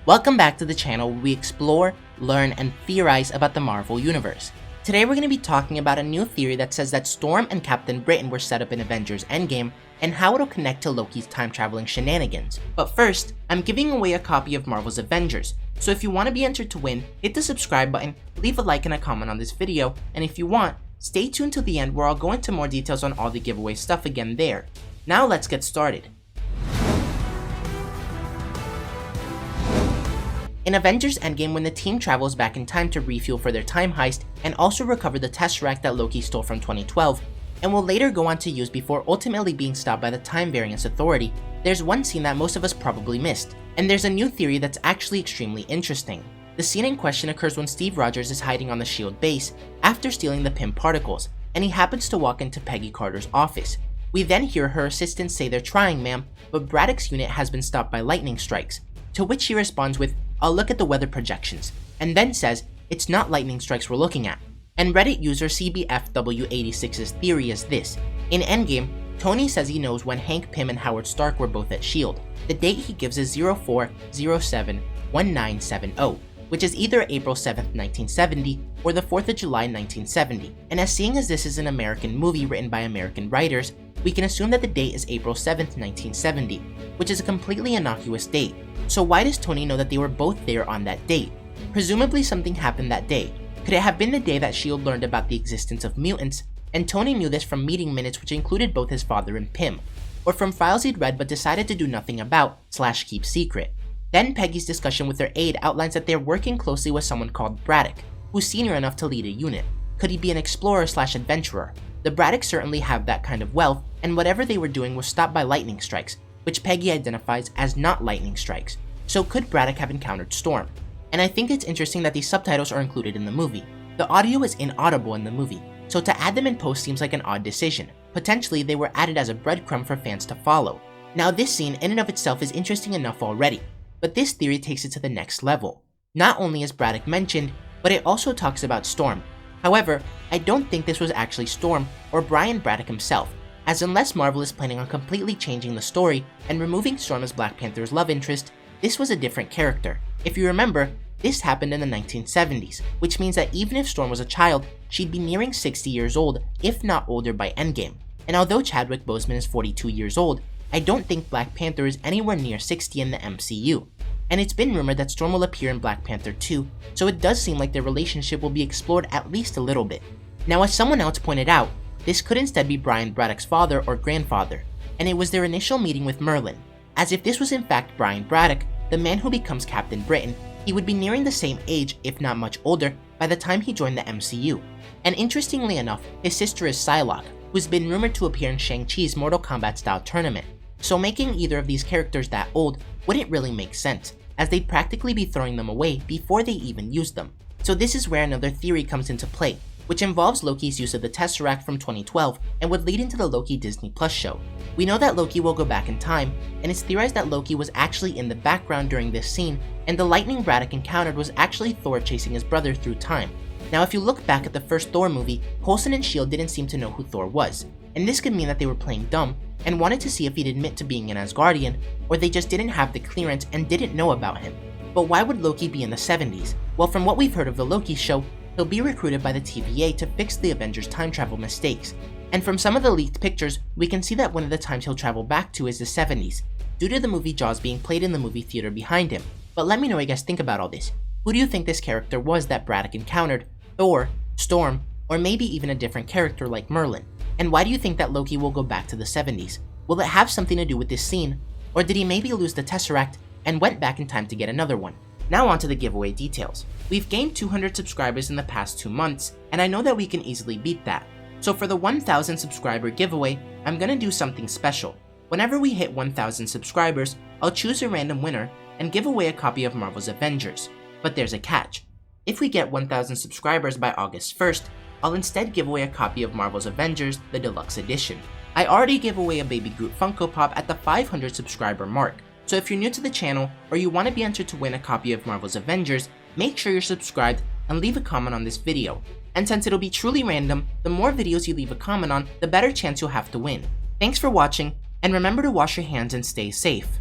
Welcome back to the channel where we explore, learn, and theorize about the Marvel Universe. Today we're going to be talking about a new theory that says that Storm and Captain Britain were set up in Avengers Endgame, and how it'll connect to Loki's time-traveling shenanigans. But first, I'm giving away a copy of Marvel's Avengers, so if you want to be entered to win, hit the subscribe button, leave a like and a comment on this video, and if you want, stay tuned till the end where I'll go into more details on all the giveaway stuff again there. Now let's get started. In Avengers Endgame, when the team travels back in time to refuel for their time heist and also recover the Tesseract that Loki stole from 2012, and will later go on to use before ultimately being stopped by the Time Variance Authority, there's one scene that most of us probably missed, and there's a new theory that's actually extremely interesting. The scene in question occurs when Steve Rogers is hiding on the SHIELD base after stealing the Pym particles, and he happens to walk into Peggy Carter's office. We then hear her assistants say they're trying, ma'am, but Braddocks' unit has been stopped by lightning strikes, to which she responds with, "I'll look at the weather projections," and then says, "It's not lightning strikes we're looking at." And Reddit user CBFW86's theory is this: in Endgame, Tony says he knows when Hank Pym and Howard Stark were both at SHIELD. The date he gives is 04/07/1970, which is either April 7th, 1970 or the 4th of July, 1970. And as seeing as this is an American movie written by American writers, we can assume that the date is April 7th, 1970, which is a completely innocuous date. So why does Tony know that they were both there on that date? Presumably something happened that day. Could it have been the day that SHIELD learned about the existence of mutants, and Tony knew this from meeting minutes which included both his father and Pym, or from files he'd read but decided to do nothing about / keep secret? Then Peggy's discussion with her aide outlines that they're working closely with someone called Braddock, who's senior enough to lead a unit. Could he be an explorer / adventurer? The Braddocks certainly have that kind of wealth, and whatever they were doing was stopped by lightning strikes, which Peggy identifies as not lightning strikes. So could Braddock have encountered Storm? And I think it's interesting that these subtitles are included in the movie. The audio is inaudible in the movie, so to add them in post seems like an odd decision. Potentially they were added as a breadcrumb for fans to follow. Now this scene in and of itself is interesting enough already, but this theory takes it to the next level. Not only is Braddock mentioned, but it also talks about Storm. However, I don't think this was actually Storm or Brian Braddock himself, as unless Marvel is planning on completely changing the story and removing Storm as Black Panther's love interest, this was a different character. If you remember, this happened in the 1970s, which means that even if Storm was a child, she'd be nearing 60 years old, if not older by Endgame. And although Chadwick Boseman is 42 years old, I don't think Black Panther is anywhere near 60 in the MCU. And it's been rumored that Storm will appear in Black Panther 2, so it does seem like their relationship will be explored at least a little bit. Now, as someone else pointed out, this could instead be Brian Braddock's father or grandfather, and it was their initial meeting with Merlin. As if this was in fact Brian Braddock, the man who becomes Captain Britain, he would be nearing the same age, if not much older, by the time he joined the MCU. And interestingly enough, his sister is Psylocke, who's been rumored to appear in Shang-Chi's Mortal Kombat style tournament. So making either of these characters that old wouldn't really make sense, as they'd practically be throwing them away before they even used them. So this is where another theory comes into play, which involves Loki's use of the Tesseract from 2012 and would lead into the Loki Disney Plus show. We know that Loki will go back in time, and it's theorized that Loki was actually in the background during this scene, and the Lightning Braddock encountered was actually Thor chasing his brother through time. Now if you look back at the first Thor movie, Coulson and Shield didn't seem to know who Thor was, and this could mean that they were playing dumb and wanted to see if he'd admit to being an Asguardian, or they just didn't have the clearance and didn't know about him. But why would Loki be in the 70s? Well, from what we've heard of the Loki show, he'll be recruited by the TVA to fix the Avengers time travel mistakes. And from some of the leaked pictures, we can see that one of the times he'll travel back to is the 70s, due to the movie Jaws being played in the movie theater behind him. But let me know what you guys think about all this. Who do you think this character was that Braddock encountered? Thor, Storm, or maybe even a different character like Merlin? And why do you think that Loki will go back to the 70s? Will it have something to do with this scene? Or did he maybe lose the Tesseract and went back in time to get another one? Now on to the giveaway details. We've gained 200 subscribers in the past 2 months, and I know that we can easily beat that. So for the 1000 subscriber giveaway, I'm gonna do something special. Whenever we hit 1000 subscribers, I'll choose a random winner and give away a copy of Marvel's Avengers. But there's a catch. If we get 1000 subscribers by August 1st, I'll instead give away a copy of Marvel's Avengers, the Deluxe Edition. I already gave away a Baby Groot Funko Pop at the 500 subscriber mark, so if you're new to the channel or you want to be entered to win a copy of Marvel's Avengers, make sure you're subscribed and leave a comment on this video. And since it'll be truly random, the more videos you leave a comment on, the better chance you'll have to win. Thanks for watching, and remember to wash your hands and stay safe.